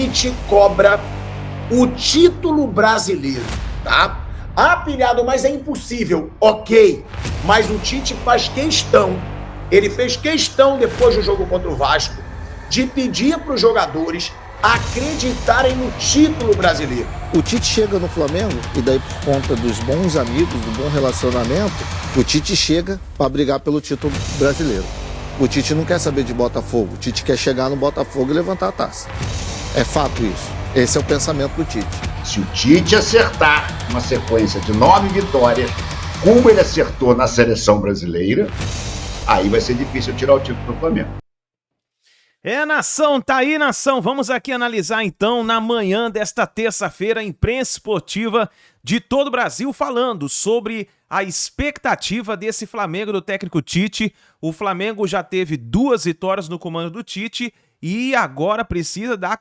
Tite cobra o título brasileiro, tá? Ah, pilhado, mas é impossível. Ok, mas o Tite faz questão, ele fez questão depois do jogo contra o Vasco, de pedir para os jogadores acreditarem no título brasileiro. O Tite chega no Flamengo e daí por conta dos bons amigos, do bom relacionamento, o Tite chega para brigar pelo título brasileiro. O Tite não quer saber de Botafogo, o Tite quer chegar no Botafogo e levantar a taça. É fato isso. Esse é o pensamento do Tite. Se o Tite acertar uma sequência de 9 vitórias, como ele acertou na seleção brasileira, aí vai ser difícil tirar o título do Flamengo. Nação, tá aí, nação. Vamos aqui analisar então na manhã desta terça-feira a imprensa esportiva de todo o Brasil falando sobre a expectativa desse Flamengo do técnico Tite. O Flamengo já teve 2 vitórias no comando do Tite e agora precisa dar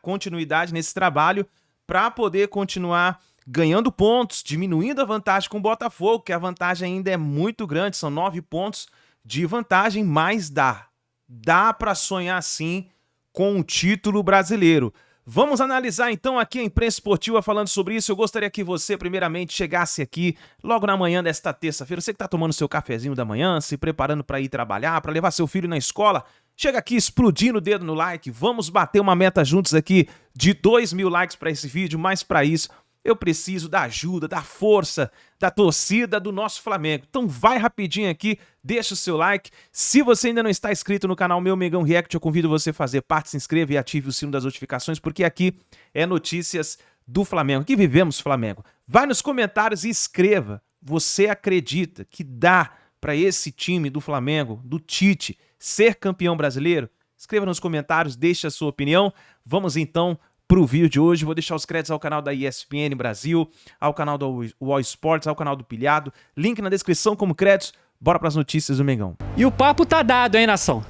continuidade nesse trabalho para poder continuar ganhando pontos, diminuindo a vantagem com o Botafogo, que a vantagem ainda é muito grande, são 9 pontos de vantagem, mas dá para sonhar sim com um título brasileiro. Vamos analisar então aqui a imprensa esportiva falando sobre isso. Eu gostaria que você primeiramente chegasse aqui logo na manhã desta terça-feira. Você que está tomando seu cafezinho da manhã, se preparando para ir trabalhar, para levar seu filho na escola, chega aqui explodindo o dedo no like. Vamos bater uma meta juntos aqui de 2.000 likes para esse vídeo, mas para isso eu preciso da ajuda, da força, da torcida do nosso Flamengo. Então vai rapidinho aqui, deixa o seu like. Se você ainda não está inscrito no canal Meu Mengão React, eu convido você a fazer parte, se inscreva e ative o sino das notificações, porque aqui é notícias do Flamengo. Aqui vivemos Flamengo. Vai nos comentários e escreva. Você acredita que dá para esse time do Flamengo, do Tite, ser campeão brasileiro? Escreva nos comentários, deixe a sua opinião. Vamos então para o vídeo de hoje. Vou deixar os créditos ao canal da ESPN Brasil, ao canal do UOL Sports, ao canal do Pilhado. Link na descrição como créditos. Bora para as notícias do Mengão. E o papo tá dado, hein, nação?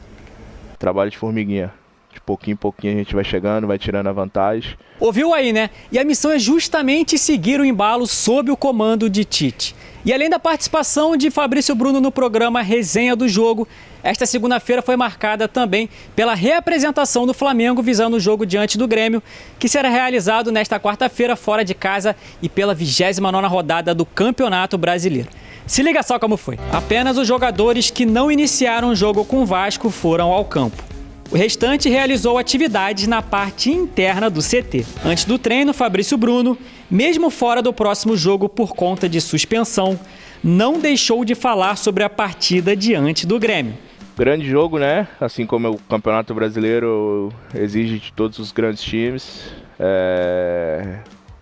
Trabalho de formiguinha. De pouquinho em pouquinho a gente vai chegando, vai tirando a vantagem. Ouviu aí, né? E a missão é justamente seguir o embalo sob o comando de Tite. E além da participação de Fabrício Bruno no programa Resenha do Jogo, esta segunda-feira foi marcada também pela reapresentação do Flamengo visando o jogo diante do Grêmio, que será realizado nesta quarta-feira fora de casa e pela 29ª rodada do Campeonato Brasileiro. Se liga só como foi. Apenas os jogadores que não iniciaram o jogo com o Vasco foram ao campo. O restante realizou atividades na parte interna do CT. Antes do treino, Fabrício Bruno, mesmo fora do próximo jogo por conta de suspensão, não deixou de falar sobre a partida diante do Grêmio. Grande jogo, né? Assim como o Campeonato Brasileiro exige de todos os grandes times.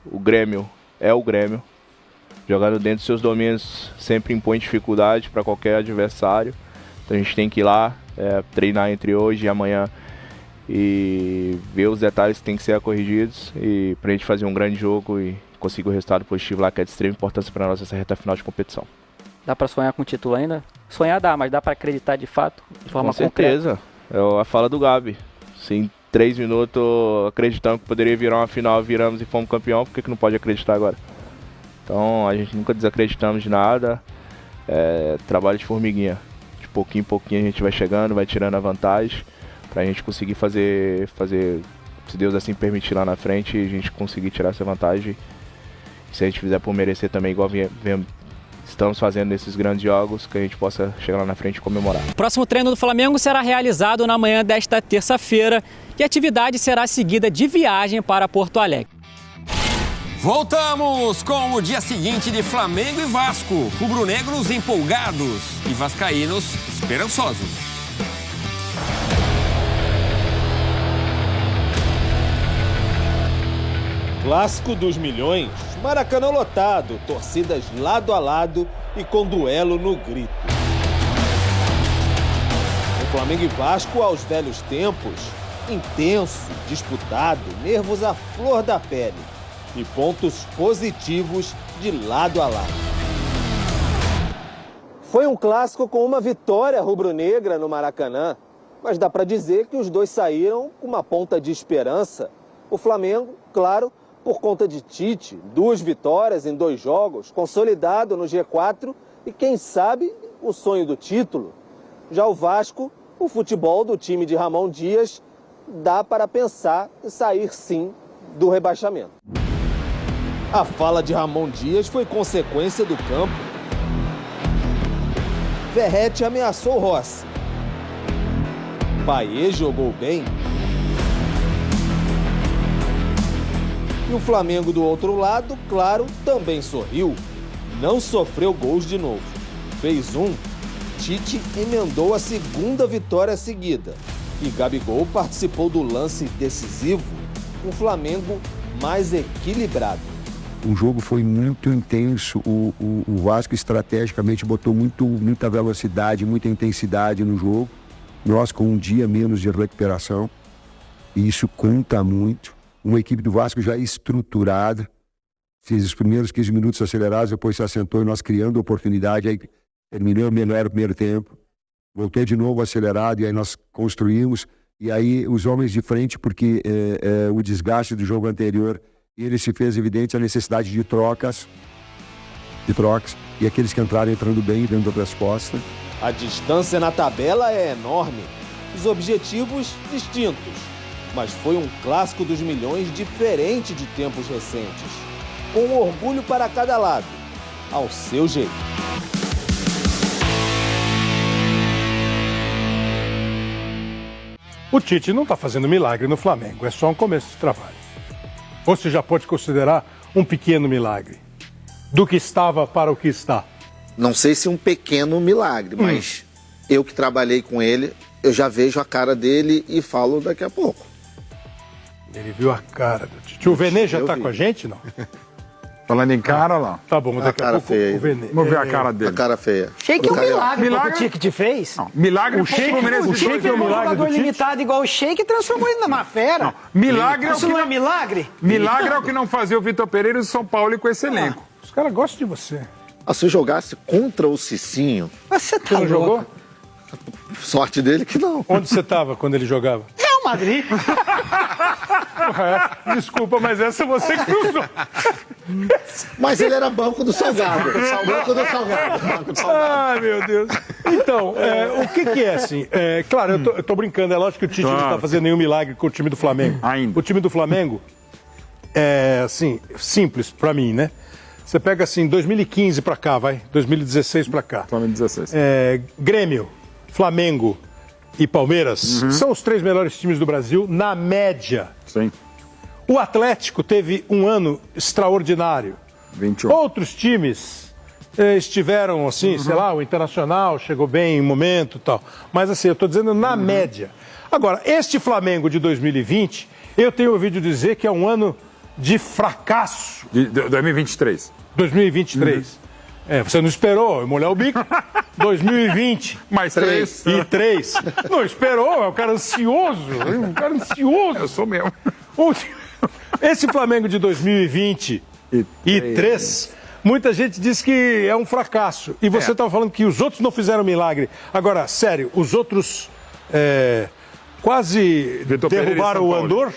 O Grêmio é o Grêmio. Jogando dentro dos seus domínios sempre impõe dificuldade para qualquer adversário. Então a gente tem que ir lá, treinar entre hoje e amanhã e ver os detalhes que tem que ser corrigidos e para a gente fazer um grande jogo e conseguir o resultado positivo lá, que é de extrema importância para nós essa reta final de competição. Dá para sonhar com o título ainda? Sonhar dá, mas dá para acreditar de fato, de forma concreta? Com certeza, é a fala do Gabi. Se em 3 minutos acreditamos que poderia virar uma final, viramos e fomos campeão, por que não pode acreditar agora? Então a gente nunca desacreditamos de nada, trabalho de formiguinha. De pouquinho em pouquinho a gente vai chegando, vai tirando a vantagem, pra gente conseguir fazer, se Deus assim permitir lá na frente, a gente conseguir tirar essa vantagem. Se a gente fizer por merecer também, igual estamos fazendo nesses grandes jogos, que a gente possa chegar lá na frente e comemorar. O próximo treino do Flamengo será realizado na manhã desta terça-feira e a atividade será seguida de viagem para Porto Alegre. Voltamos com o dia seguinte de Flamengo e Vasco. Rubro-negros empolgados e vascaínos esperançosos. Clássico dos milhões, Maracanã lotado, torcidas lado a lado e com duelo no grito. O Flamengo e Vasco aos velhos tempos, intenso, disputado, nervos à flor da pele e pontos positivos de lado a lado. Foi um clássico com uma vitória rubro-negra no Maracanã, mas dá para dizer que os dois saíram com uma ponta de esperança. O Flamengo, claro, por conta de Tite, 2 vitórias em 2 jogos, consolidado no G4 e, quem sabe, o sonho do título. Já o Vasco, o futebol do time de Ramon Dias, dá para pensar em sair sim do rebaixamento. A fala de Ramon Dias foi consequência do campo. Verratti ameaçou Rossi. Payet jogou bem. E o Flamengo do outro lado, claro, também sorriu. Não sofreu gols de novo. Fez um. Tite emendou a segunda vitória seguida. E Gabigol participou do lance decisivo. Um Flamengo mais equilibrado. O jogo foi muito intenso. O Vasco estrategicamente botou muita velocidade, muita intensidade no jogo. Nós com um dia menos de recuperação. E isso conta muito. Uma equipe do Vasco já estruturada. Fez os primeiros 15 minutos acelerados, depois se assentou e nós criando oportunidade. Aí terminou melhor o primeiro tempo. Voltei de novo acelerado e aí nós construímos. E aí os homens de frente, porque o desgaste do jogo anterior, ele se fez evidente a necessidade de trocas. E aqueles que entraram entrando bem, dando a resposta. A distância na tabela é enorme. Os objetivos distintos. Mas foi um clássico dos milhões diferente de tempos recentes. Com orgulho para cada lado, ao seu jeito. O Tite não está fazendo milagre no Flamengo, é só um começo de trabalho. Ou se já pode considerar um pequeno milagre. Do que estava para o que está. Não sei se um pequeno milagre, mas eu que trabalhei com ele, eu já vejo a cara dele e falo daqui a pouco. Ele viu a cara do Tite. O Vene já está com a gente, não? Falando em cara, lá. Tá bom, daqui a pouco feia. o Vene. Vamos ver a cara dele. A cara feia. Sheik é um milagre que o Tite fez. Não, milagre o Sheik é um milagre do Tite. Limitado igual o Sheik transformou ele numa fera. Não, milagre Isso não é milagre? Milagre é o que não fazia o Vitor Pereira e o São Paulo com esse elenco. Os caras gostam de você. Se eu jogasse contra o Cicinho... Você não jogou? Sorte dele que não. Onde você estava quando ele jogava? Real Madrid. Desculpa, mas essa você que usou. Mas ele era banco do Salgado. Banco do Salgado. Ai, meu Deus. Então, o que é assim? Claro, eu tô brincando. É lógico que o Tite não está fazendo nenhum milagre com o time do Flamengo. Ainda. O time do Flamengo é, assim, simples pra mim, né? Você pega assim, 2015 pra cá, 2016 pra cá. 2016. Grêmio, Flamengo e Palmeiras são os 3 melhores times do Brasil na média. Sim. O Atlético teve um ano extraordinário. 21. Outros times estiveram assim, sei lá, o Internacional chegou bem em momento e tal. Mas assim, eu tô dizendo na média. Agora, este Flamengo de 2020, eu tenho ouvido dizer que é um ano de fracasso. De 2023. 2023. Você não esperou molhar o bico. 2020. Mais 3. E 3. Não esperou, é um cara ansioso. Eu sou mesmo. Esse Flamengo de 2023, muita gente diz que é um fracasso. E você estava falando que os outros não fizeram milagre. Agora, sério, os outros quase derrubaram o Andor?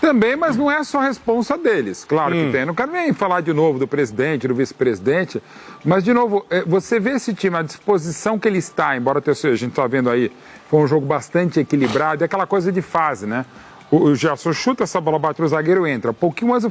Também, mas não é só responsa deles. Claro que tem. Não quero nem falar de novo do presidente, do vice-presidente, mas, de novo, você vê esse time, a disposição que ele está, embora a gente está vendo aí, foi um jogo bastante equilibrado, é aquela coisa de fase, né? O Gerson chuta essa bola, bate o zagueiro, entra. Pouquinho antes o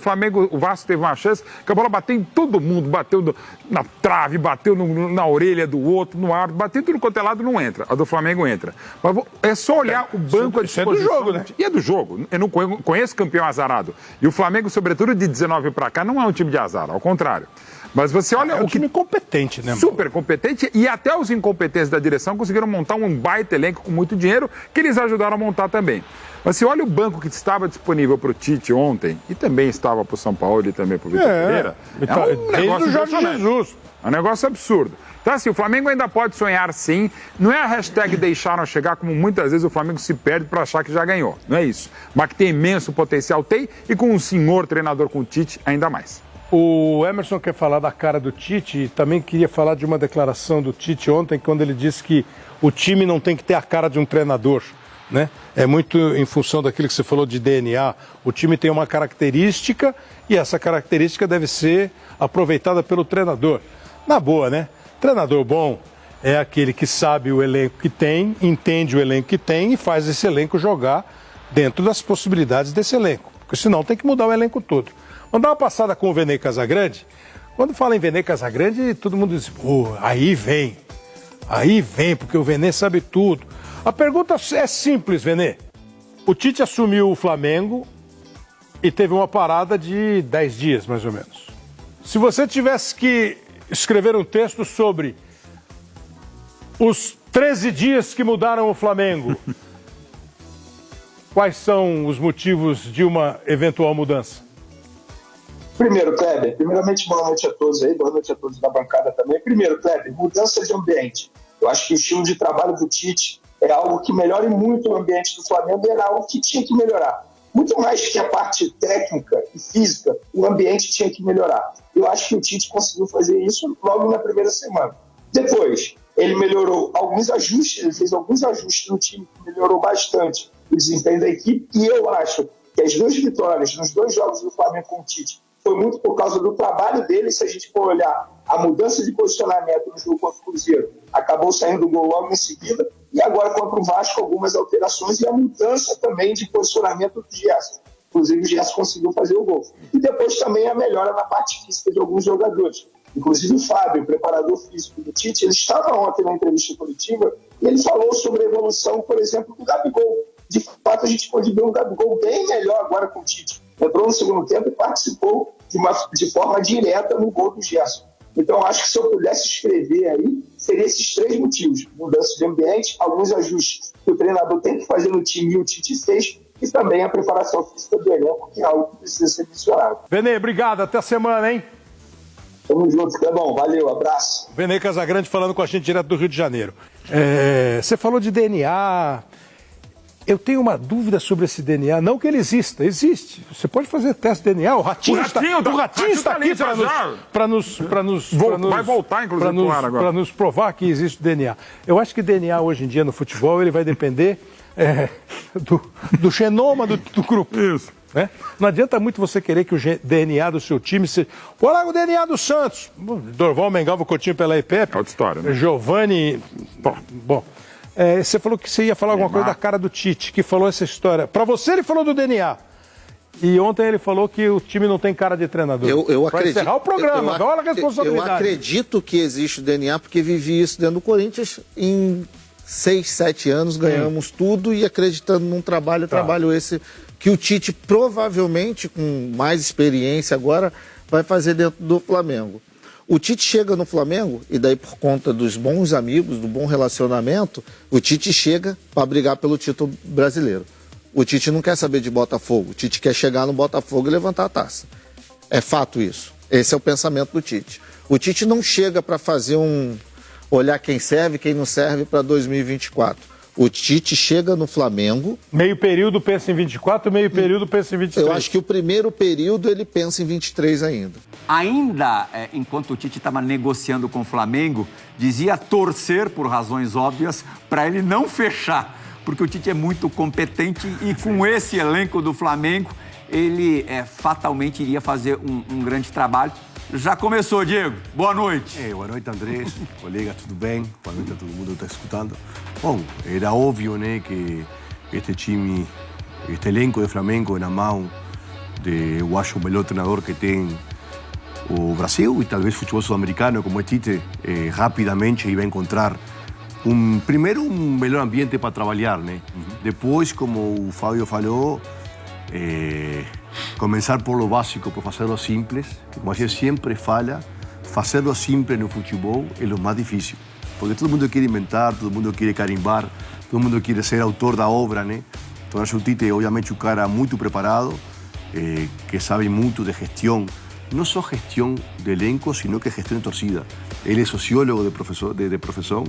Vasco teve uma chance que a bola bateu em todo mundo, bateu na trave, bateu na orelha do outro, no ar, bateu tudo quanto é lado, não entra. A do Flamengo entra. Mas é só olhar o banco à disposição. Isso é do jogo, né? E é do jogo. Eu não conheço campeão azarado. E o Flamengo, sobretudo de 19 para cá, não é um time de azar, ao contrário. Mas você olha... É um time competente, né? Super competente, e até os incompetentes da direção conseguiram montar um baita elenco com muito dinheiro, que eles ajudaram a montar também. Mas se olha o banco que estava disponível para o Tite ontem, e também estava para o São Paulo e também para o Vitor Pereira, é um negócio do Jorge Jesus. É um negócio absurdo. Então, assim, o Flamengo ainda pode sonhar sim. Não é a hashtag deixaram chegar, como muitas vezes o Flamengo se perde para achar que já ganhou. Não é isso. Mas que tem imenso potencial, tem, e com um senhor treinador com o Tite, ainda mais. O Emerson quer falar da cara do Tite e também queria falar de uma declaração do Tite ontem, quando ele disse que o time não tem que ter a cara de um treinador, né? É muito em função daquilo que você falou de DNA. O time tem uma característica e essa característica deve ser aproveitada pelo treinador. Na boa, né? Treinador bom é aquele que sabe o elenco que tem, entende o elenco que tem e faz esse elenco jogar dentro das possibilidades desse elenco, porque senão tem que mudar o elenco todo. Vamos dar uma passada com o Vene Casagrande. Quando fala em Vene Casagrande, todo mundo diz, pô, aí vem, porque o Vene sabe tudo. A pergunta é simples, Vene. O Tite assumiu o Flamengo e teve uma parada de 10 dias, mais ou menos. Se você tivesse que escrever um texto sobre os 13 dias que mudaram o Flamengo, quais são os motivos de uma eventual mudança? Primeiro, Kleber, primeiramente, boa noite a todos aí, boa noite a todos da bancada também. Primeiro, Kleber, mudança de ambiente. Eu acho que o estilo de trabalho do Tite é algo que melhore muito o ambiente do Flamengo e era algo que tinha que melhorar. Muito mais que a parte técnica e física, o ambiente tinha que melhorar. Eu acho que o Tite conseguiu fazer isso logo na primeira semana. Depois, ele melhorou alguns ajustes, ele fez alguns ajustes no time que melhorou bastante o desempenho da equipe, e eu acho que as 2 vitórias nos 2 jogos do Flamengo com o Tite foi muito por causa do trabalho dele. Se a gente for olhar a mudança de posicionamento no jogo contra o Cruzeiro, acabou saindo o gol logo em seguida, e agora contra o Vasco algumas alterações e a mudança também de posicionamento do Gerson. Inclusive o Gerson conseguiu fazer o gol. E depois também a melhora na parte física de alguns jogadores. Inclusive o Fábio, o preparador físico do Tite, ele estava ontem na entrevista coletiva e ele falou sobre a evolução, por exemplo, do Gabigol. De fato, a gente pode ver um Gabigol bem melhor agora com o Tite. Entrou no segundo tempo e participou de forma direta no gol do Gerson. Então, acho que se eu pudesse escrever aí, seria esses 3 motivos. Mudança de ambiente, alguns ajustes que o treinador tem que fazer no time e o Tite fez, e também a preparação física do elenco, que é algo que precisa ser mencionado. Vene, obrigado. Até a semana, hein? Tamo junto, Clebão. Valeu, abraço. Vene Casagrande falando com a gente direto do Rio de Janeiro. Você falou de DNA. Eu tenho uma dúvida sobre esse DNA. Não que ele exista, existe. Você pode fazer teste de DNA. O Ratinho está aqui para nos vai voltar, inclusive, para nos provar que existe o DNA. Eu acho que DNA hoje em dia no futebol ele vai depender do genoma do grupo. Isso. Né? Não adianta muito você querer que o DNA do seu time seja... Olha o DNA do Santos. Dorval, Mengalvo, Coutinho, Pelé e Pepe. Outra história, né? Giovani... Bom. Você falou que você ia falar alguma coisa da cara do Tite, que falou essa história. Para você, ele falou do DNA. E ontem ele falou que o time não tem cara de treinador. Eu acredito. Para encerrar o programa, olha a responsabilidade. Eu acredito que existe o DNA, porque vivi isso dentro do Corinthians. Em 6, 7 anos ganhamos tudo e acreditando num trabalho, trabalho esse que o Tite provavelmente, com mais experiência agora, vai fazer dentro do Flamengo. O Tite chega no Flamengo, e daí por conta dos bons amigos, do bom relacionamento, o Tite chega para brigar pelo título brasileiro. O Tite não quer saber de Botafogo, o Tite quer chegar no Botafogo e levantar a taça. É fato isso. Esse é o pensamento do Tite. O Tite não chega para fazer olhar quem serve e quem não serve para 2024. O Tite chega no Flamengo... Meio período pensa em 24, meio período pensa em 23. Eu acho que o primeiro período ele pensa em 23 ainda. Ainda, enquanto o Tite estava negociando com o Flamengo, dizia torcer, por razões óbvias, para ele não fechar. Porque o Tite é muito competente e com esse elenco do Flamengo, ele fatalmente iria fazer um grande trabalho. Já começou, Diego. Boa noite. Boa noite, Andrés. Colega, tudo bem? Boa noite a todo mundo que está escutando. Bom, era óbvio, né, que este time, este elenco de Flamengo na mão de, eu acho, o melhor treinador que tem o Brasil e talvez o futebol sul-americano, como é Tite, rapidamente ia encontrar primeiro um melhor ambiente para trabalhar, né? Depois, como o Fábio falou, começar por lo básico, por hacerlo simples. Como a gente sempre fala, hacerlo simple no futebol é o mais difícil. Porque todo mundo quer inventar, todo mundo quer carimbar, todo mundo quer ser autor da obra, né? Então, o Tite, obviamente, um cara muito preparado, que sabe muito de gestão. Não só gestão de elenco, sino que gestão de torcida. Ele é sociólogo de profissão.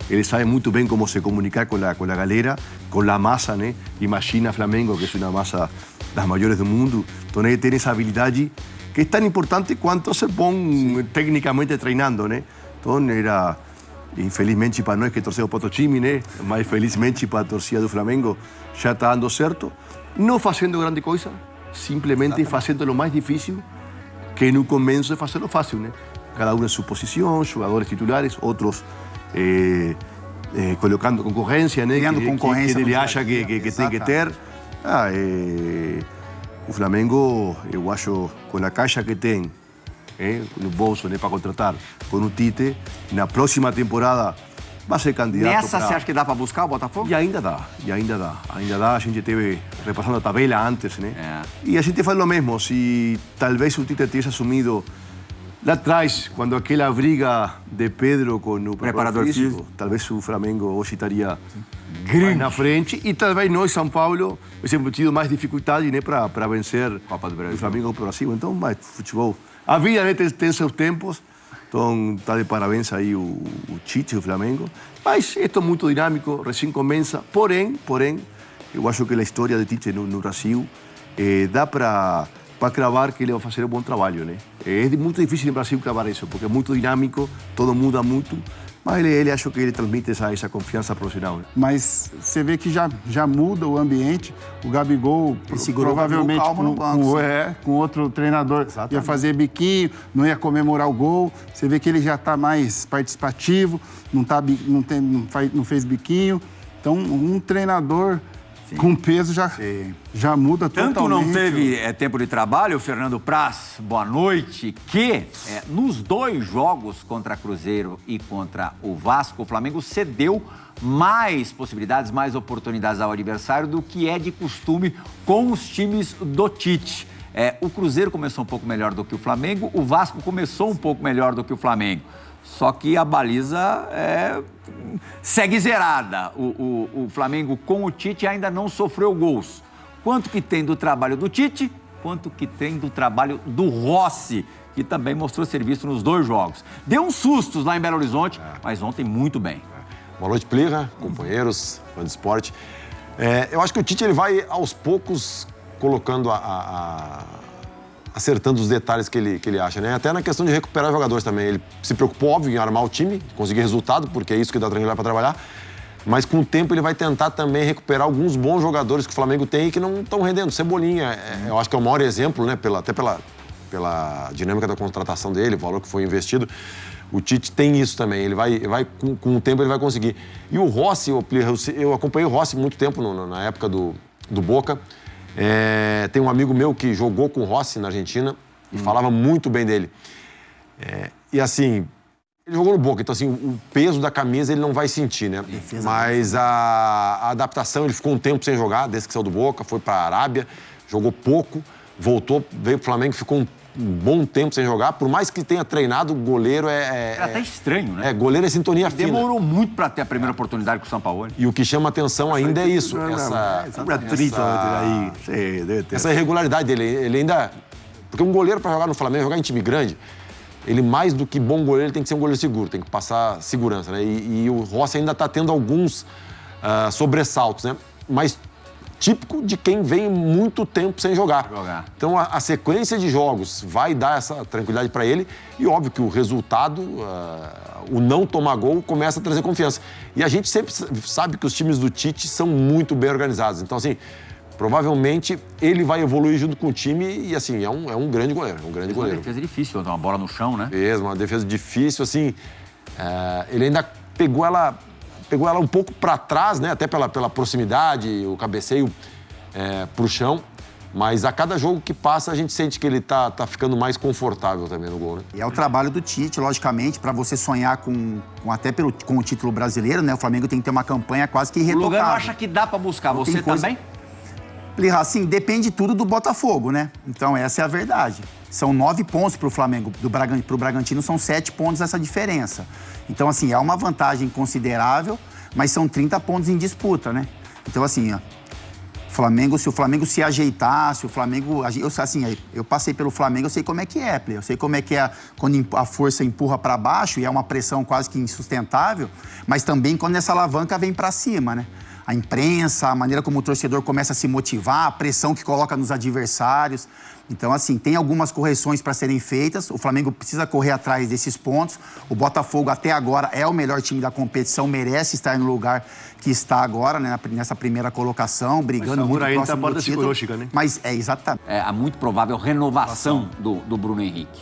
Ele sabe muito bem como se comunicar com a galera, com a massa, né? Imagina Flamengo, que é uma massa das maiores do mundo. Então, ele tem essa habilidade que é tão importante quanto ser bom tecnicamente treinando, né? Então, era... Infelizmente para nós que torcemos para o time, né? Mas felizmente para a torcida do Flamengo já está dando certo. Não fazendo grande coisa, simplesmente fazendo o mais difícil, que no começo é fazer o fácil, né? Cada um em sua posição, jogadores titulares, outros colocando concorrência, né? Que ele acha que tem que ter. O Flamengo, eu acho, com a caixa que tem, no bolso, para contratar, com o Tite, na próxima temporada vai ser candidato. Nessa você acha que dá para buscar o Botafogo? E ainda dá. A gente teve repassando a tabela antes, né? E a gente faz o mesmo. Se talvez o Tite tivesse assumido lá atrás, quando aquela briga de Pedro com o preparador físico, talvez o Flamengo hoje estaria mais na frente e talvez nós, São Paulo, temos tido mais dificuldade, né, para vencer Copa do Brasil. O Flamengo para o Brasil. Então, mas futebol, a vida, né, tem seus tempos. Então, está de parabéns aí o Tite, o Flamengo. Mas é muito dinâmico, recém começa. Porém, eu acho que a história de Tite no Brasil dá para cravar que ele vai fazer um bom trabalho, né? É muito difícil no Brasil cravar isso, porque é muito dinâmico, todo muda muito. Mas ele acho que ele transmite essa confiança profissional. Né? Mas você vê que já muda o ambiente. O Gabigol provavelmente com outro treinador ia fazer biquinho, não ia comemorar o gol. Você vê que ele já está mais participativo, não fez biquinho. Então, um treinador com peso já muda totalmente. Tanto não teve tempo de trabalho, Fernando Praz, boa noite, que nos 2 jogos contra Cruzeiro e contra o Vasco, o Flamengo cedeu mais possibilidades, mais oportunidades ao adversário do que é de costume com os times do Tite. O Cruzeiro começou um pouco melhor do que o Flamengo, o Vasco começou um pouco melhor do que o Flamengo. Só que a baliza segue zerada. O Flamengo com o Tite ainda não sofreu gols. Quanto que tem do trabalho do Tite, quanto que tem do trabalho do Rossi, que também mostrou serviço nos 2 jogos. Deu uns sustos lá em Belo Horizonte, mas ontem muito bem. Boa noite, Plirra, companheiros, fã de esporte. Eu acho que o Tite ele vai aos poucos colocando acertando os detalhes que ele acha, né? Até na questão de recuperar jogadores também. Ele se preocupou, óbvio, em armar o time, conseguir resultado, porque é isso que dá tranquilidade para trabalhar. Mas com o tempo ele vai tentar também recuperar alguns bons jogadores que o Flamengo tem e que não estão rendendo. Cebolinha, eu acho que é o maior exemplo, né? Até pela dinâmica da contratação dele, o valor que foi investido. O Tite tem isso também. Ele vai com o tempo ele vai conseguir. E o Rossi, eu acompanhei o Rossi muito tempo na época do Boca. Tem um amigo meu que jogou com o Rossi na Argentina e falava muito bem dele. E assim, ele jogou no Boca, então assim, o peso da camisa ele não vai sentir, né? Mas a adaptação, ele ficou um tempo sem jogar, desde que saiu do Boca, foi para a Arábia, jogou pouco, voltou, veio pro Flamengo, ficou um bom tempo sem jogar, por mais que tenha treinado, o goleiro Era até estranho, né? Goleiro é sintonia fina. Demorou muito para ter a primeira oportunidade com o Sampaoli. E o que chama atenção ainda é isso, essa irregularidade dele. Ele ainda... Porque um goleiro para jogar no Flamengo, jogar em time grande, ele mais do que bom goleiro, ele tem que ser um goleiro seguro, tem que passar segurança, né? E o Rossi ainda está tendo alguns sobressaltos, né? Mas típico de quem vem muito tempo sem jogar. Então, a sequência de jogos vai dar essa tranquilidade para ele e, óbvio, que o resultado, o não tomar gol, começa a trazer confiança. E a gente sempre sabe que os times do Tite são muito bem organizados. Então, assim, provavelmente ele vai evoluir junto com o time e, assim, é um grande goleiro. Uma defesa difícil, uma bola no chão, né? Mesmo, uma defesa difícil, assim. Ele ainda pegou ela um pouco para trás, né? Até pela proximidade, o cabeceio pro chão. Mas a cada jogo que passa, a gente sente que ele tá ficando mais confortável também no gol, né? E é o trabalho do Tite, logicamente, para você sonhar com o título brasileiro, né? O Flamengo tem que ter uma campanha quase que irretocável. O Lugano acha que dá para buscar, você também? Assim, depende tudo do Botafogo, né? Então, essa é a verdade. São 9 pontos para o Flamengo, para o Bragantino são 7 pontos essa diferença. Então, assim, é uma vantagem considerável, mas são 30 pontos em disputa, né? Então, assim, se o Flamengo se ajeitar, se o Flamengo... Eu passei pelo Flamengo, eu sei como é que é, eu sei como é que é quando a força empurra para baixo e é uma pressão quase que insustentável, mas também quando essa alavanca vem para cima, né? A imprensa, a maneira como o torcedor começa a se motivar, a pressão que coloca nos adversários. Então, assim, tem algumas correções para serem feitas. O Flamengo precisa correr atrás desses pontos. O Botafogo, até agora, é o melhor time da competição, merece estar no lugar que está agora, né, nessa primeira colocação, brigando muito próximo do título. Né? Mas é exatamente. A muito provável renovação do Bruno Henrique.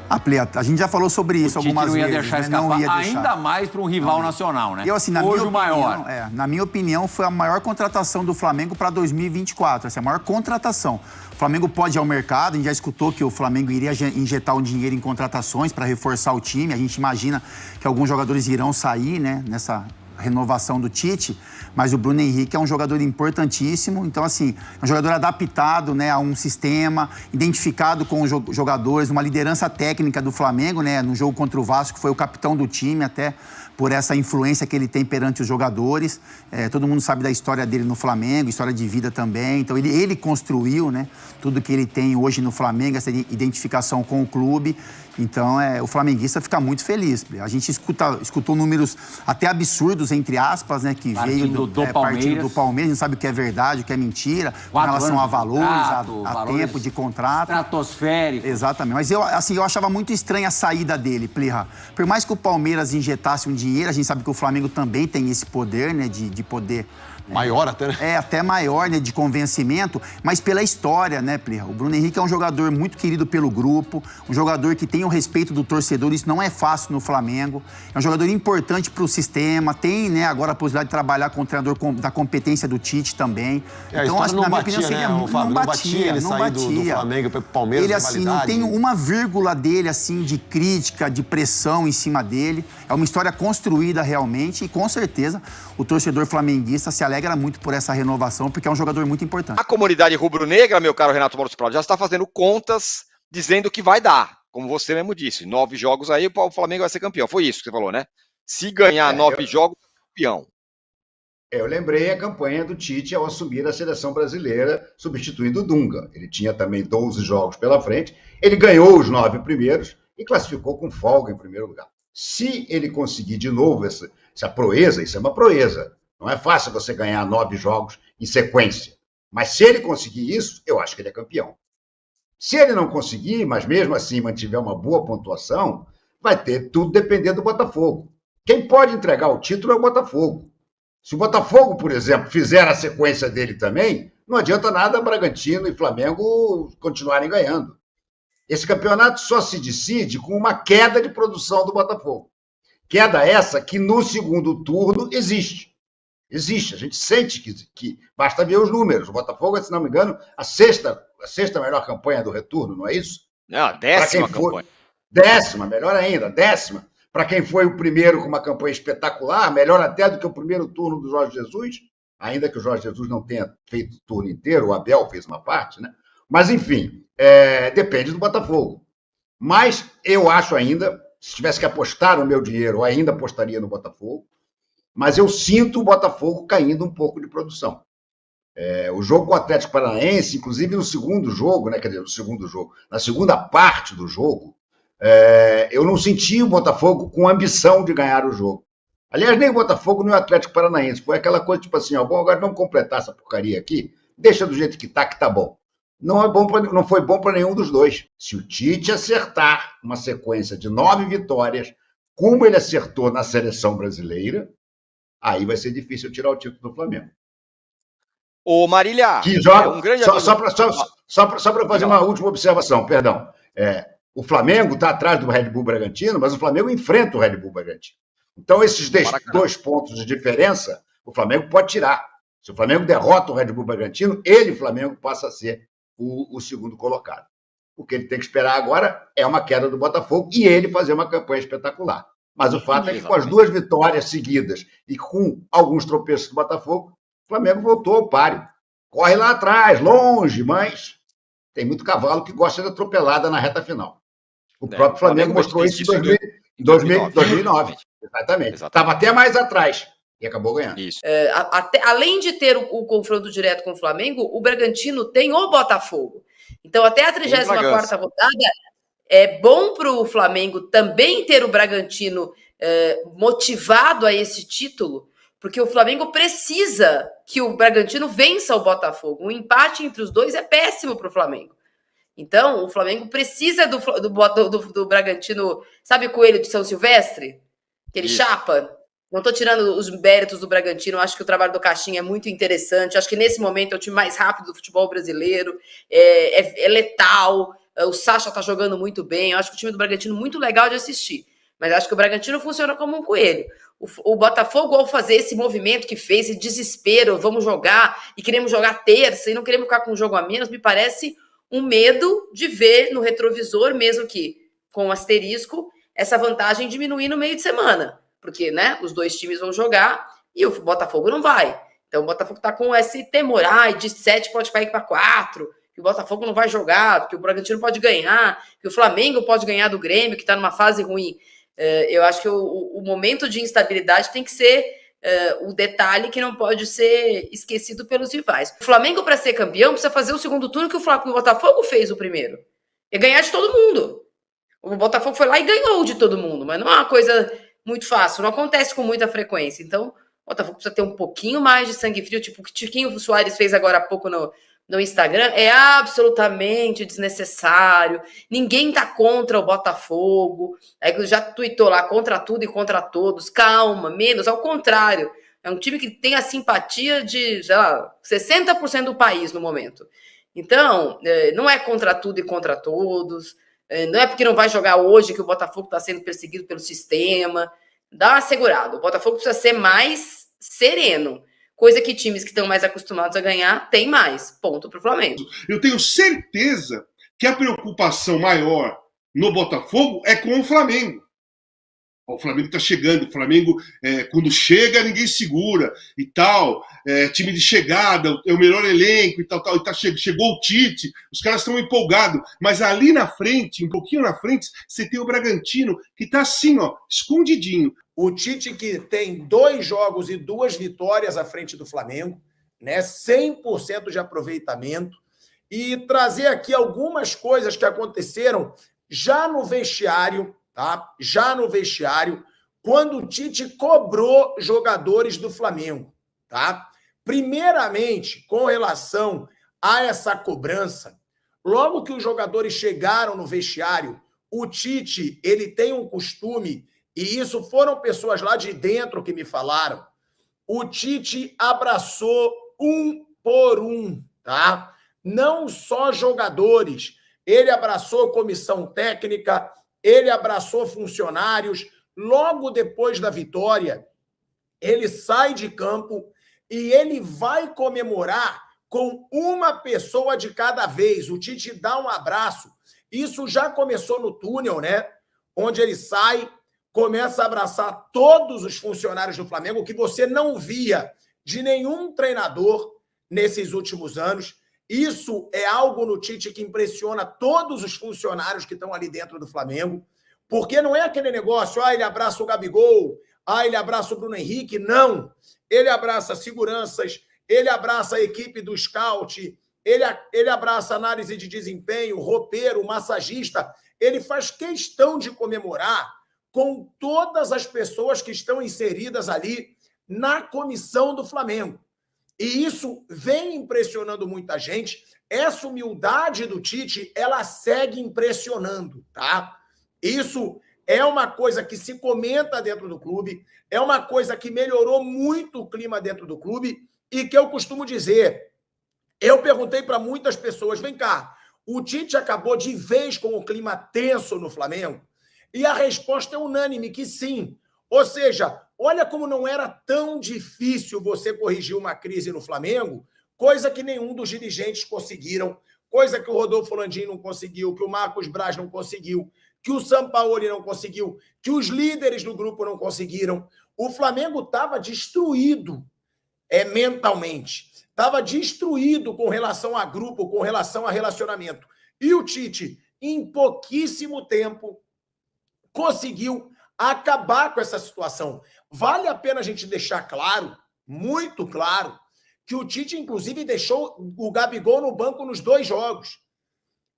A gente já falou sobre isso algumas vezes. Não ia deixar escapar, não ia deixar. ainda mais para um rival nacional, né? Eu, assim, Hoje o maior. Na minha opinião, foi a maior contratação do Flamengo para 2024. Essa é a maior contratação. O Flamengo pode ir ao mercado, a gente já escutou que o Flamengo iria injetar um dinheiro em contratações para reforçar o time. A gente imagina que alguns jogadores irão sair, né, nessa renovação do Tite, mas o Bruno Henrique é um jogador importantíssimo, então assim, é um jogador adaptado, né, a um sistema, identificado com os jogadores, uma liderança técnica do Flamengo, né, no jogo contra o Vasco, foi o capitão do time, até por essa influência que ele tem perante os jogadores. Todo mundo sabe da história dele no Flamengo, história de vida também, então ele construiu, né, tudo que ele tem hoje no Flamengo, essa identificação com o clube. Então, o flamenguista fica muito feliz. A gente escutou números até absurdos, entre aspas, né? Que veio partindo do Palmeiras. A gente sabe o que é verdade, o que é mentira, com relação a valores, a tempo de contrato. Estratosférico. Exatamente. Mas eu achava muito estranha a saída dele, Plirra. Por mais que o Palmeiras injetasse um dinheiro, a gente sabe que o Flamengo também tem esse poder, né? De poder... Maior até, né? Até maior, né, de convencimento, mas pela história, né, Plirra? O Bruno Henrique é um jogador muito querido pelo grupo, um jogador que tem o respeito do torcedor, isso não é fácil no Flamengo. É um jogador importante para o sistema, tem, né, agora a possibilidade de trabalhar com o treinador da competência do Tite também. Então, acho que na minha opinião seria não batia ele sair do Flamengo para o Palmeiras. Ele, assim, não tem uma vírgula dele, assim, de crítica, de pressão em cima dele. É uma história construída realmente e, com certeza, o torcedor flamenguista se alegra muito por essa renovação, porque é um jogador muito importante. A comunidade rubro-negra, meu caro Renato Maurício Prado, já está fazendo contas dizendo que vai dar, como você mesmo disse, 9 jogos aí, o Flamengo vai ser campeão. Foi isso que você falou, né? Se ganhar 9 jogos, campeão. Eu lembrei a campanha do Tite ao assumir a seleção brasileira, substituindo o Dunga. Ele tinha também 12 jogos pela frente, ele ganhou os 9 primeiros e classificou com folga em primeiro lugar. Se ele conseguir de novo essa proeza, isso é uma proeza. Não é fácil você ganhar 9 jogos em sequência. Mas se ele conseguir isso, eu acho que ele é campeão. Se ele não conseguir, mas mesmo assim mantiver uma boa pontuação, vai ter tudo depender do Botafogo. Quem pode entregar o título é o Botafogo. Se o Botafogo, por exemplo, fizer a sequência dele também, não adianta nada Bragantino e Flamengo continuarem ganhando. Esse campeonato só se decide com uma queda de produção do Botafogo. Queda essa que no segundo turno existe. Existe, a gente sente que basta ver os números. O Botafogo, se não me engano, a sexta melhor campanha do retorno, não é isso? Não, a 10ª campanha. 10ª, melhor ainda, 10ª. Para quem foi o primeiro com uma campanha espetacular, melhor até do que o primeiro turno do Jorge Jesus, ainda que o Jorge Jesus não tenha feito o turno inteiro, o Abel fez uma parte, né? Mas, enfim, depende do Botafogo. Mas eu acho ainda, se tivesse que apostar o meu dinheiro, eu ainda apostaria no Botafogo. Mas eu sinto o Botafogo caindo um pouco de produção. O jogo com o Atlético Paranaense, inclusive no segundo jogo, né, quer dizer, na segunda parte do jogo, eu não senti o Botafogo com ambição de ganhar o jogo. Aliás, nem o Botafogo nem o Atlético Paranaense. Foi aquela coisa tipo assim, bom, agora vamos completar essa porcaria aqui, deixa do jeito que tá bom. Não foi bom para nenhum dos dois. Se o Tite acertar uma sequência de 9 vitórias, como ele acertou na seleção brasileira, aí vai ser difícil tirar o título do Flamengo. Ô, Marília, que joga, um grande só para fazer uma última observação, perdão. O Flamengo está atrás do Red Bull Bragantino, mas o Flamengo enfrenta o Red Bull Bragantino. Então, esses 2 pontos de diferença, o Flamengo pode tirar. Se o Flamengo derrota o Red Bull Bragantino, o Flamengo, passa a ser o segundo colocado. O que ele tem que esperar agora é uma queda do Botafogo e ele fazer uma campanha espetacular. Mas o fato é que com as 2 vitórias seguidas e com alguns tropeços do Botafogo, o Flamengo voltou ao páreo. Corre lá atrás, longe, mas tem muito cavalo que gosta de atropelada na reta final. O próprio Flamengo mostrou isso em 2009. Exatamente. Estava até mais atrás e acabou ganhando. Isso. Além de ter o confronto direto com o Flamengo, o Bragantino tem o Botafogo. Então, até a 34ª rodada, é bom para o Flamengo também ter o Bragantino motivado a esse título, porque o Flamengo precisa que o Bragantino vença o Botafogo. Um empate entre os dois é péssimo para o Flamengo. Então, o Flamengo precisa do Bragantino, sabe o Coelho de São Silvestre? Aquele chapa? Não estou tirando os méritos do Bragantino, acho que o trabalho do Caixinha é muito interessante, acho que nesse momento é o time mais rápido do futebol brasileiro, é letal, o Sacha tá jogando muito bem, eu acho que o time do Bragantino é muito legal de assistir, mas acho que o Bragantino funciona como um coelho. O Botafogo, ao fazer esse movimento que fez, esse desespero, vamos jogar, e queremos jogar terça, e não queremos ficar com um jogo a menos, me parece um medo de ver no retrovisor, mesmo que com asterisco, essa vantagem diminuir no meio de semana, porque, né, os dois times vão jogar e o Botafogo não vai. Então o Botafogo tá com esse temor, de 7 pode cair para 4, que o Botafogo não vai jogar, que o Bragantino pode ganhar, que o Flamengo pode ganhar do Grêmio, que tá numa fase ruim. Eu acho que o momento de instabilidade tem que ser o detalhe que não pode ser esquecido pelos rivais. O Flamengo, para ser campeão, precisa fazer o segundo turno que o Botafogo fez o primeiro. E ganhar de todo mundo. O Botafogo foi lá e ganhou de todo mundo, mas não é uma coisa muito fácil, não acontece com muita frequência. Então, o Botafogo precisa ter um pouquinho mais de sangue frio, tipo o que o Tiquinho Soares fez agora há pouco no Instagram, é absolutamente desnecessário. Ninguém tá contra o Botafogo. Aí já tuitou lá, contra tudo e contra todos. Calma, menos, ao contrário. É um time que tem a simpatia de, sei lá, 60% do país no momento. Então, não é contra tudo e contra todos. Não é porque não vai jogar hoje que o Botafogo está sendo perseguido pelo sistema. Dá uma segurada. O Botafogo precisa ser mais sereno. Coisa que times que estão mais acostumados a ganhar têm mais. Ponto para o Flamengo. Eu tenho certeza que a preocupação maior no Botafogo é com o Flamengo. O Flamengo está chegando. O Flamengo, quando chega, ninguém segura e tal. Time de chegada, é o melhor elenco e tal. E chegou o Tite, os caras estão empolgados. Mas ali na frente, um pouquinho na frente, você tem o Bragantino, que está assim, ó, escondidinho. O Tite que tem 2 jogos e 2 vitórias à frente do Flamengo, né? 100% de aproveitamento. E trazer aqui algumas coisas que aconteceram já no vestiário, tá? Já no vestiário, quando o Tite cobrou jogadores do Flamengo, tá? Primeiramente, com relação a essa cobrança, logo que os jogadores chegaram no vestiário, o Tite, ele tem um costume, e isso foram pessoas lá de dentro que me falaram, o Tite abraçou um por um, tá? Não só jogadores, ele abraçou comissão técnica, ele abraçou funcionários. Logo depois da vitória, ele sai de campo e ele vai comemorar com uma pessoa de cada vez. O Tite dá um abraço. Isso já começou no túnel, né? Onde ele sai, começa a abraçar todos os funcionários do Flamengo, que você não via de nenhum treinador nesses últimos anos. Isso é algo no Tite que impressiona todos os funcionários que estão ali dentro do Flamengo, porque não é aquele negócio, ele abraça o Gabigol, ele abraça o Bruno Henrique, não. Ele abraça seguranças, ele abraça a equipe do scout, ele abraça análise de desempenho, roupeiro, massagista. Ele faz questão de comemorar com todas as pessoas que estão inseridas ali na comissão do Flamengo. E isso vem impressionando muita gente. Essa humildade do Tite, ela segue impressionando, tá? Isso é uma coisa que se comenta dentro do clube, é uma coisa que melhorou muito o clima dentro do clube e que eu costumo dizer, eu perguntei para muitas pessoas, vem cá, o Tite acabou de vez com o clima tenso no Flamengo? E a resposta é unânime, que sim. Ou seja, olha como não era tão difícil você corrigir uma crise no Flamengo, coisa que nenhum dos dirigentes conseguiram, coisa que o Rodolfo Landim não conseguiu, que o Marcos Braz não conseguiu, que o Sampaoli não conseguiu, que os líderes do grupo não conseguiram. O Flamengo estava destruído mentalmente, estava destruído com relação a grupo, com relação a relacionamento. E o Tite, em pouquíssimo tempo, conseguiu acabar com essa situação. Vale a pena a gente deixar claro, muito claro, que o Tite, inclusive, deixou o Gabigol no banco nos 2 jogos.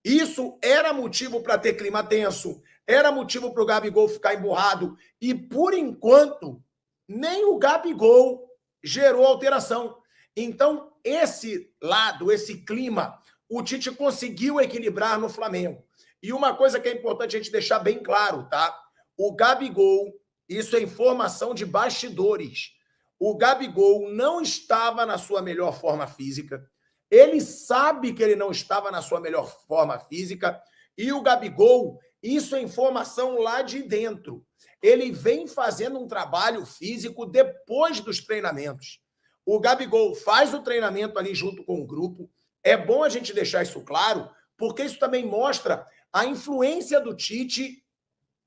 Isso era motivo para ter clima tenso, era motivo para o Gabigol ficar emburrado. E, por enquanto, nem o Gabigol gerou alteração. Então, esse lado, esse clima, o Tite conseguiu equilibrar no Flamengo. E uma coisa que é importante a gente deixar bem claro, tá? O Gabigol, isso é informação de bastidores. O Gabigol não estava na sua melhor forma física. Ele sabe que ele não estava na sua melhor forma física E o Gabigol, isso é informação lá de dentro. Ele vem fazendo um trabalho físico depois dos treinamentos. O Gabigol faz o treinamento ali junto com o grupo. É bom a gente deixar isso claro, porque isso também mostra a influência do Tite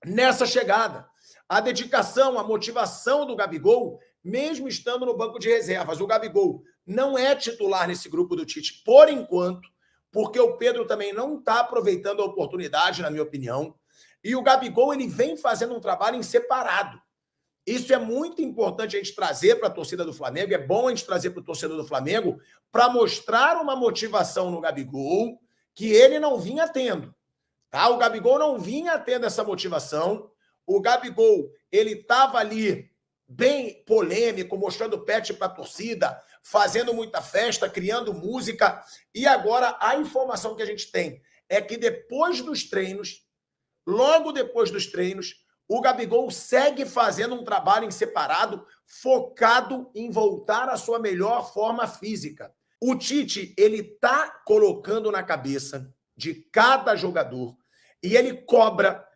nessa chegada. A dedicação, a motivação do Gabigol, mesmo estando no banco de reservas. O Gabigol não é titular nesse grupo do Tite, por enquanto, porque o Pedro também não está aproveitando a oportunidade, na minha opinião. E o Gabigol, ele vem fazendo um trabalho em separado. Isso é muito importante a gente trazer para a torcida do Flamengo, é bom a gente trazer para o torcedor do Flamengo, para mostrar uma motivação no Gabigol que ele não vinha tendo. Tá? O Gabigol não vinha tendo essa motivação. O Gabigol, ele estava ali bem polêmico, mostrando pet para a torcida, fazendo muita festa, criando música. E agora a informação que a gente tem é que depois dos treinos, logo depois dos treinos, o Gabigol segue fazendo um trabalho em separado, focado em voltar à sua melhor forma física. O Tite, ele está colocando na cabeça de cada jogador e ele cobra,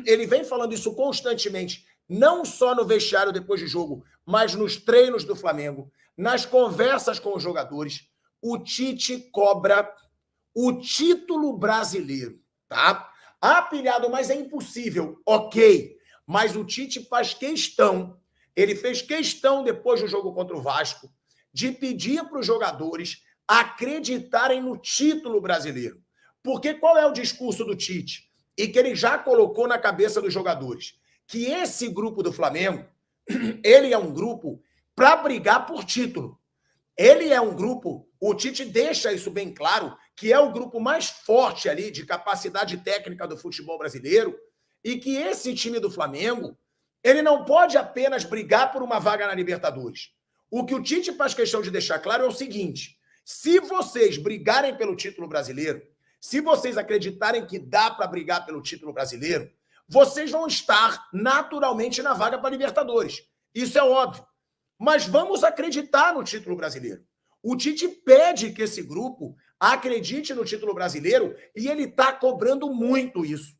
ele vem falando isso constantemente, não só no vestiário depois de jogo, mas nos treinos do Flamengo, nas conversas com os jogadores. O Tite cobra o título brasileiro, tá? Pilhado, mas é impossível. Ok, mas o Tite faz questão, ele fez questão depois do jogo contra o Vasco, de pedir para os jogadores acreditarem no título brasileiro. Porque qual é o discurso do Tite? E que ele já colocou na cabeça dos jogadores? Que esse grupo do Flamengo, ele é um grupo para brigar por título. Ele é um grupo, o Tite deixa isso bem claro, que é o grupo mais forte ali de capacidade técnica do futebol brasileiro e que esse time do Flamengo, ele não pode apenas brigar por uma vaga na Libertadores. O que o Tite faz questão de deixar claro é o seguinte: se vocês brigarem pelo título brasileiro, se vocês acreditarem que dá para brigar pelo título brasileiro, vocês vão estar naturalmente na vaga para Libertadores. Isso é óbvio. Mas vamos acreditar no título brasileiro. O Tite pede que esse grupo acredite no título brasileiro e ele está cobrando muito isso.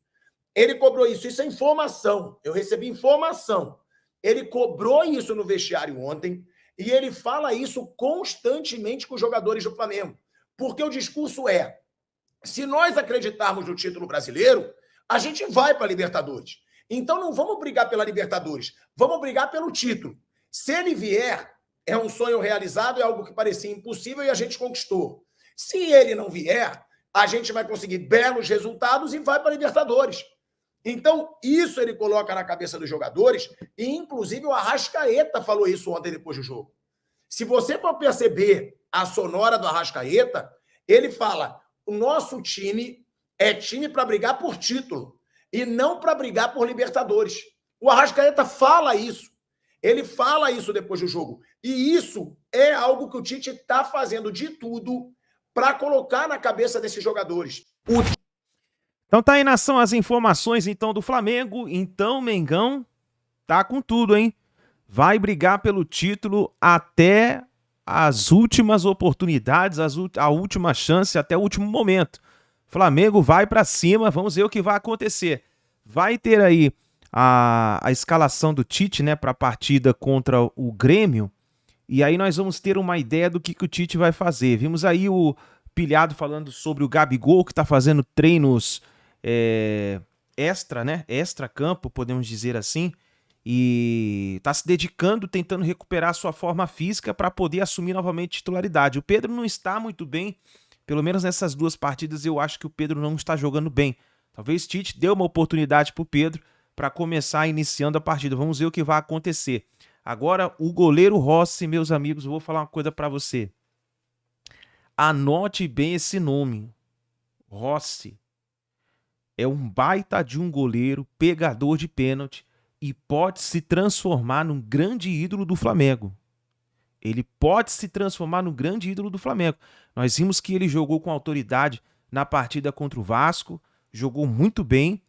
Ele cobrou isso. Isso é informação. Eu recebi informação. Ele cobrou isso no vestiário ontem e ele fala isso constantemente com os jogadores do Flamengo. Porque o discurso é: se nós acreditarmos no título brasileiro, a gente vai para a Libertadores. Então não vamos brigar pela Libertadores, vamos brigar pelo título. Se ele vier, é um sonho realizado, é algo que parecia impossível e a gente conquistou. Se ele não vier, a gente vai conseguir belos resultados e vai para a Libertadores. Então, isso ele coloca na cabeça dos jogadores e, inclusive, o Arrascaeta falou isso ontem depois do jogo. Se você for perceber a sonora do Arrascaeta, ele fala: o nosso time é time para brigar por título e não para brigar por Libertadores. O Arrascaeta fala isso. Ele fala isso depois do jogo. E isso é algo que o Tite está fazendo de tudo para colocar na cabeça desses jogadores. Então tá aí, nação, as informações então do Flamengo. Então, Mengão tá com tudo, hein? Vai brigar pelo título até as últimas oportunidades, a última chance, até o último momento. Flamengo vai para cima, vamos ver o que vai acontecer. Vai ter aí a escalação do Tite, né, para a partida contra o Grêmio, e aí nós vamos ter uma ideia do que o Tite vai fazer. Vimos aí o Pilhado falando sobre o Gabigol, que está fazendo treinos extra-campo, podemos dizer assim, e está se dedicando, tentando recuperar a sua forma física para poder assumir novamente titularidade. O Pedro não está muito bem, pelo menos nessas duas partidas eu acho que o Pedro não está jogando bem. Talvez Tite dê uma oportunidade para o Pedro para começar iniciando a partida. Vamos ver o que vai acontecer. Agora, o goleiro Rossi, meus amigos, eu vou falar uma coisa para você. Anote bem esse nome. Rossi é um baita de um goleiro, pegador de pênalti, e pode se transformar num grande ídolo do Flamengo. Ele pode se transformar num grande ídolo do Flamengo. Nós vimos que ele jogou com autoridade na partida contra o Vasco, jogou muito bem.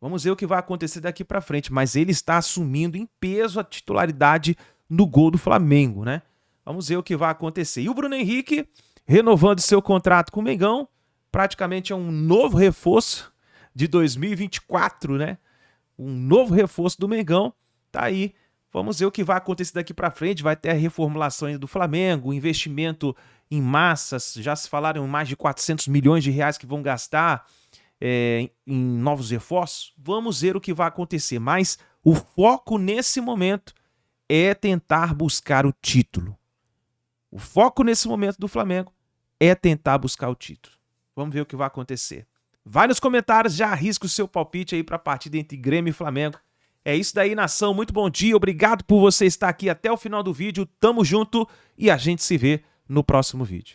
Vamos ver o que vai acontecer daqui para frente, mas ele está assumindo em peso a titularidade no gol do Flamengo, né? Vamos ver o que vai acontecer. E o Bruno Henrique, renovando seu contrato com o Mengão, praticamente é um novo reforço de 2024, né? Um novo reforço do Mengão, tá aí. Vamos ver o que vai acontecer daqui para frente. Vai ter a reformulação ainda do Flamengo, investimento em massas. Já se falaram em mais de 400 milhões de reais que vão gastar em novos reforços. Vamos ver o que vai acontecer. Mas o foco nesse momento é tentar buscar o título. O foco nesse momento do Flamengo é tentar buscar o título. Vamos ver o que vai acontecer. Vai nos comentários, já arrisca o seu palpite aí para a partida entre Grêmio e Flamengo. É isso daí, nação. Muito bom dia. Obrigado por você estar aqui até o final do vídeo. Tamo junto e a gente se vê no próximo vídeo.